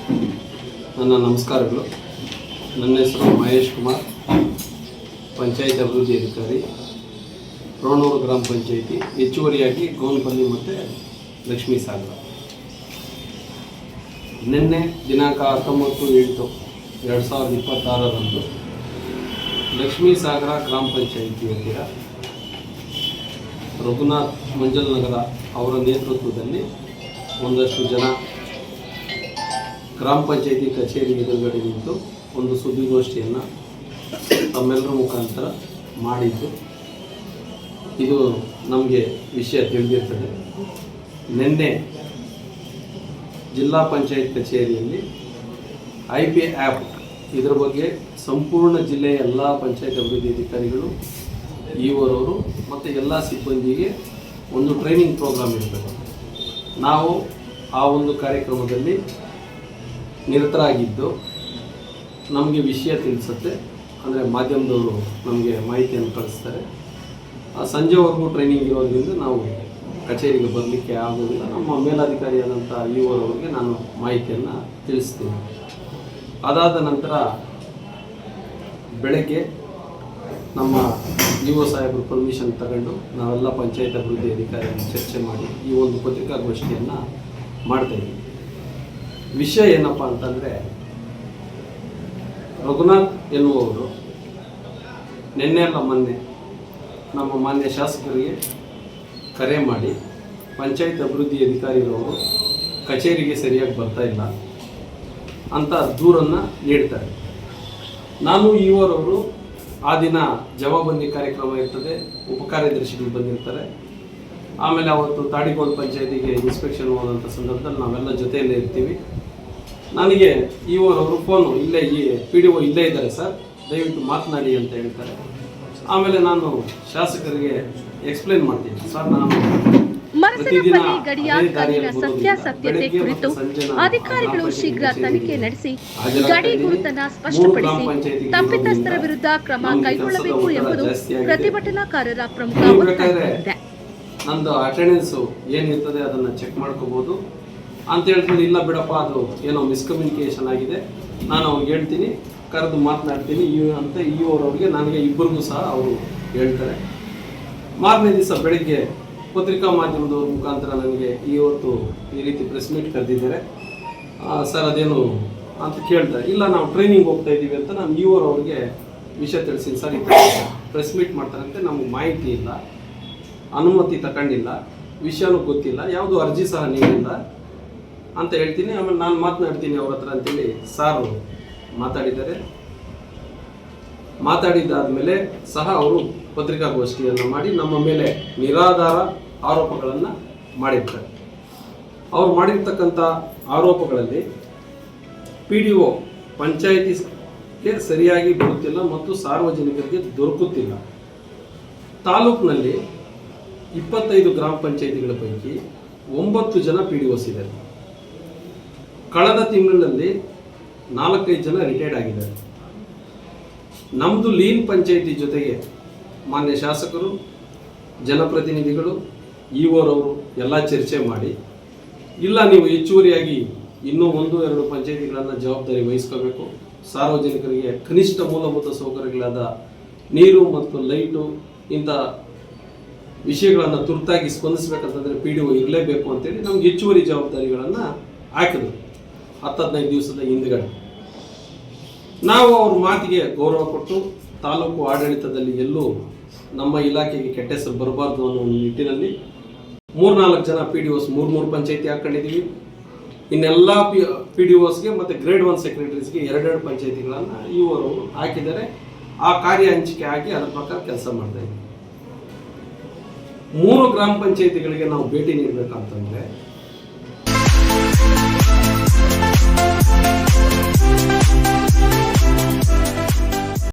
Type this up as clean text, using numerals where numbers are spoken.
ನನ್ನ ನಮಸ್ಕಾರಗಳು. ನನ್ನ ಹೆಸರು ಮಹೇಶ್ ಕುಮಾರ್, ಪಂಚಾಯತ್ ಅಭಿವೃದ್ಧಿ ಅಧಿಕಾರಿ, ರೋಣೂರು ಗ್ರಾಮ ಪಂಚಾಯಿತಿ, ಹೆಚ್ಚುವರಿಯಾಗಿ ಗೋನ್ಪಲ್ಲಿ ಮತ್ತು ಲಕ್ಷ್ಮೀ ಸಾಗರ. ನಿನ್ನೆ ದಿನಾಂಕ 19/7/2026 ಲಕ್ಷ್ಮೀ ಸಾಗರ ಗ್ರಾಮ ಪಂಚಾಯಿತಿ ಹತ್ತಿರ ರಘುನಾಥ್ ಮಂಜಲ್ ನಗರ ಅವರ ನೇತೃತ್ವದಲ್ಲಿ ಒಂದಷ್ಟು ಜನ ಗ್ರಾಮ ಪಂಚಾಯಿತಿ ಕಚೇರಿ ಎದುರುಗಡೆ ನಿಂತು ಒಂದು ಸುದ್ದಿಗೋಷ್ಠಿಯನ್ನು ತಮ್ಮೆಲ್ಲರ ಮುಖಾಂತರ ಮಾಡಿದ್ದು. ಇದು ನಮಗೆ ವಿಷಯ ತಿಳಿದಿರ್ತದೆ. ನಿನ್ನೆ ಜಿಲ್ಲಾ ಪಂಚಾಯತ್ ಕಚೇರಿಯಲ್ಲಿ IP ಆ್ಯಪ್ ಇದರ ಬಗ್ಗೆ ಸಂಪೂರ್ಣ ಜಿಲ್ಲೆಯ ಎಲ್ಲ ಪಂಚಾಯತ್ ಅಭಿವೃದ್ಧಿ ಅಧಿಕಾರಿಗಳು, ಇಒರವರು ಮತ್ತು ಎಲ್ಲ ಸಿಬ್ಬಂದಿಗೆ ಒಂದು ಟ್ರೈನಿಂಗ್ ಪ್ರೋಗ್ರಾಮ್ ಇರ್ತದೆ. ನಾವು ಆ ಒಂದು ಕಾರ್ಯಕ್ರಮದಲ್ಲಿ ನಿರತರಾಗಿದ್ದು ನಮಗೆ ವಿಷಯ ತಿಳಿಸುತ್ತೆ. ಅಂದರೆ ಮಾಧ್ಯಮದವರು ನಮಗೆ ಮಾಹಿತಿಯನ್ನು ಕಳಿಸ್ತಾರೆ. ಸಂಜೆವರೆಗೂ ಟ್ರೈನಿಂಗ್ ಇರೋದ್ರಿಂದ ನಾವು ಕಚೇರಿಗೆ ಬರಲಿಕ್ಕೆ ಆಗೋದಿಲ್ಲ. ನಮ್ಮ ಮೇಲಾಧಿಕಾರಿಯಾದಂಥ ಇಒರವರಿಗೆ ನಾನು ಮಾಹಿತಿಯನ್ನು ತಿಳಿಸ್ತೀನಿ. ಅದಾದ ನಂತರ ಬೆಳಗ್ಗೆ ನಮ್ಮ ಇಒ ಸಾಹೇಬರು ಪರ್ಮಿಷನ್ ತಗೊಂಡು ನಾವೆಲ್ಲ ಪಂಚಾಯತ್ ಅಭಿವೃದ್ಧಿ ಅಧಿಕಾರಿಯನ್ನು ಚರ್ಚೆ ಮಾಡಿ ಈ ಒಂದು ಪತ್ರಿಕಾಗೋಷ್ಠಿಯನ್ನು ಮಾಡ್ತಾಯಿದ್ದೀವಿ. ವಿಷಯ ಏನಪ್ಪ ಅಂತಂದರೆ, ರಘುನಾಥ್ ಎನ್ನುವವರು ನಿನ್ನೆ ಅಲ್ಲ ಮೊನ್ನೆ ನಮ್ಮ ಮಾನ್ಯ ಶಾಸಕರಿಗೆ ಕರೆ ಮಾಡಿ ಪಂಚಾಯತ್ ಅಭಿವೃದ್ಧಿ ಅಧಿಕಾರಿಗಳವರು ಕಚೇರಿಗೆ ಸರಿಯಾಗಿ ಬರ್ತಾ ಇಲ್ಲ ಅಂತ ದೂರನ್ನು ನೀಡ್ತಾರೆ. ನಾನು ಇಒರವರು ಆ ದಿನ ಜವಾಬಂದಿ ಕಾರ್ಯಕ್ರಮ ಇರ್ತದೆ, ಉಪಕಾರ್ಯದರ್ಶಿಗಳು ಬಂದಿರ್ತಾರೆ. ಆಮೇಲೆ ಅವತ್ತು ತಾಡಿಗೋಡು ಪಂಚಾಯತಿಗೆ ಇನ್ಸ್ಪೆಕ್ಷನ್ ಹೋದಂಥ ಸಂದರ್ಭದಲ್ಲಿ ನಾವೆಲ್ಲ ಜೊತೆಯಲ್ಲೇ ಇರ್ತೀವಿ. ನನಗೆ ಇಒರವರು ಫೋನು, ಇಲ್ಲೇ ಈ PDO ಇಲ್ಲೇ ಇದ್ದಾರೆ ಸರ್, ದಯವಿಟ್ಟು ಮಾತನಾಡಿ ಅಂತ ಹೇಳ್ತಾರೆ. ಆಮೇಲೆ ನಾನು ಶಾಸಕರಿಗೆ ಎಕ್ಸ್ಪ್ಲೇನ್ ಮಾಡ್ತೀನಿ, ಸರ್ ನಾನು ಮರಸನಪಲ್ಲಿ ಗಡಿಯ ಕಲ್ಲಿನ ಸತ್ಯಾಸತ್ಯತೆ ಕುರಿತು ಅಧಿಕಾರಿಗಳು ಶೀಘ್ರ ತನಿಖೆ ನಡೆಸಿ ಗಡಿ ಗುರುತನ್ನು ಸ್ಪಷ್ಟಪಡಿಸಿ ತಪ್ಪಿತಸ್ಥರ ವಿರುದ್ಧ ಕ್ರಮ ಕೈಗೊಳ್ಳಬೇಕು ಎಂಬುದು ಪ್ರತಿಭಟನಾಕಾರರ ಪ್ರಮುಖ ಒತ್ತಾಯವಾಗಿದೆ. ನಂದು ಅಟೆಂಡೆನ್ಸು ಏನಿರ್ತದೆ ಅದನ್ನು ಚೆಕ್ ಮಾಡ್ಕೋಬೋದು ಅಂತ ಹೇಳ್ತೀನಿ. ಇಲ್ಲ ಬಿಡಪ್ಪ, ಅದು ಏನೋ ಮಿಸ್ಕಮ್ಯುನಿಕೇಷನ್ ಆಗಿದೆ, ನಾನು ಅವ್ರಿಗೆ ಹೇಳ್ತೀನಿ, ಕರೆದು ಮಾತನಾಡ್ತೀನಿ ಅಂತ ಇಒರವ್ರಿಗೆ ನನಗೆ ಇಬ್ಬರಿಗೂ ಸಹ ಅವರು ಹೇಳ್ತಾರೆ. ಮಾರನೇ ದಿವಸ ಬೆಳಿಗ್ಗೆ ಪತ್ರಿಕಾ ಮಾಧ್ಯಮದವ್ರ ಮುಖಾಂತರ ನನಗೆ ಇವತ್ತು ಈ ರೀತಿ ಪ್ರೆಸ್ ಮೀಟ್ ಕರೆದಿದ್ದಾರೆ ಸರ್, ಅದೇನು ಅಂತ ಕೇಳ್ತಾರೆ. ಇಲ್ಲ, ನಾವು ಟ್ರೈನಿಂಗ್ ಹೋಗ್ತಾ ಇದ್ದೀವಿ ಅಂತ ನಾನು ಇಒರವ್ರಿಗೆ ವಿಷಯ ತಿಳಿಸಿನಿ. ಸರ್, ಈ ಪ್ರೆಸ್ ಮೀಟ್ ಮಾಡ್ತಾರಂತೆ, ನಮಗೆ ಮಾಹಿತಿ ಇಲ್ಲ, ಅನುಮತಿ ತಗೊಂಡಿಲ್ಲ, ವಿಷಯನೂ ಗೊತ್ತಿಲ್ಲ, ಯಾವುದು ಅರ್ಜಿ ಸಹ ನೀಡಿಲ್ಲ ಅಂತ ಹೇಳ್ತೀನಿ. ಆಮೇಲೆ ನಾನು ಮಾತನಾಡ್ತೀನಿ ಅವ್ರ ಹತ್ರ ಅಂತೇಳಿ ಸಾರು ಮಾತಾಡಿದ್ದಾರೆ. ಮಾತಾಡಿದ್ದಾದಮೇಲೆ ಸಹ ಅವರು ಪತ್ರಿಕಾಗೋಷ್ಠಿಯನ್ನು ಮಾಡಿ ನಮ್ಮ ಮೇಲೆ ನಿರಾಧಾರ ಆರೋಪಗಳನ್ನು ಮಾಡಿರ್ತಾರೆ. ಅವರು ಮಾಡಿರ್ತಕ್ಕಂಥ ಆರೋಪಗಳಲ್ಲಿ PDO ಪಂಚಾಯಿತಿಗೆ ಸರಿಯಾಗಿ ಬರುತ್ತಿಲ್ಲ ಮತ್ತು ಸಾರ್ವಜನಿಕರಿಗೆ ದೊರಕುತ್ತಿಲ್ಲ. ತಾಲೂಕಿನಲ್ಲಿ 25 ಗ್ರಾಮ ಪಂಚಾಯಿತಿಗಳ ಪೈಕಿ 9 ಜನ PDOs ಇದ್ದಾರೆ. ಕಳೆದ ತಿಂಗಳಲ್ಲಿ 4-5 ಜನ ರಿಟೈರ್ಡ್ ಆಗಿದ್ದಾರೆ. ನಮ್ಮದು ಲೀನ್ ಪಂಚಾಯಿತಿ ಜೊತೆಗೆ ಮಾನ್ಯ ಶಾಸಕರು, ಜನಪ್ರತಿನಿಧಿಗಳು, ಇಒರವರು ಎಲ್ಲ ಚರ್ಚೆ ಮಾಡಿ, ಇಲ್ಲ ನೀವು ಹೆಚ್ಚುವರಿಯಾಗಿ ಇನ್ನೂ 1-2 ಪಂಚಾಯಿತಿಗಳನ್ನು ಜವಾಬ್ದಾರಿ ವಹಿಸ್ಕೋಬೇಕು, ಸಾರ್ವಜನಿಕರಿಗೆ ಕನಿಷ್ಠ ಮೂಲಭೂತ ಸೌಕರ್ಯಗಳಾದ ನೀರು ಮತ್ತು ಲೈಟು ಇಂಥ ವಿಷಯಗಳನ್ನು ತುರ್ತಾಗಿ ಸ್ಪಂದಿಸಬೇಕಂತಂದರೆ PDO ಇರಲೇಬೇಕು ಅಂತೇಳಿ ನಮ್ಗೆ ಹೆಚ್ಚುವರಿ ಜವಾಬ್ದಾರಿಗಳನ್ನು ಹಾಕಿದ್ರು 10-15 ದಿವಸದ ಹಿಂದುಗಡೆ. ನಾವು ಅವ್ರ ಮಾತಿಗೆ ಗೌರವ ಕೊಟ್ಟು ತಾಲೂಕು ಆಡಳಿತದಲ್ಲಿ ಎಲ್ಲೂ ನಮ್ಮ ಇಲಾಖೆಗೆ ಕೆಟ್ಟ ಹೆಸರು ಬರಬಾರ್ದು ಅನ್ನೋ ಒಂದು ನಿಟ್ಟಿನಲ್ಲಿ 3-4 ಜನ PDOs 3 ಪಂಚಾಯಿತಿ ಹಾಕ್ಕೊಂಡಿದ್ದೀವಿ. ಇನ್ನೆಲ್ಲ PDOಸ್ಗೆ ಮತ್ತು ಗ್ರೇಡ್ 1 ಸೆಕ್ರೆಟರೀಸ್ಗೆ 2 ಪಂಚಾಯಿತಿಗಳನ್ನು ಇವರು ಹಾಕಿದ್ದಾರೆ. ಆ ಕಾರ್ಯ ಹಂಚಿಕೆ ಆಗಿ ಅದರ ಪ್ರಕಾರ ಕೆಲಸ ಮಾಡ್ತಾ ಇದ್ದೀವಿ. 3 ಗ್ರಾಮ ಪಂಚಾಯಿತಿಗಳಿಗೆ ನಾವು ಭೇಟಿ ನೀಡಬೇಕಂತಂದರೆ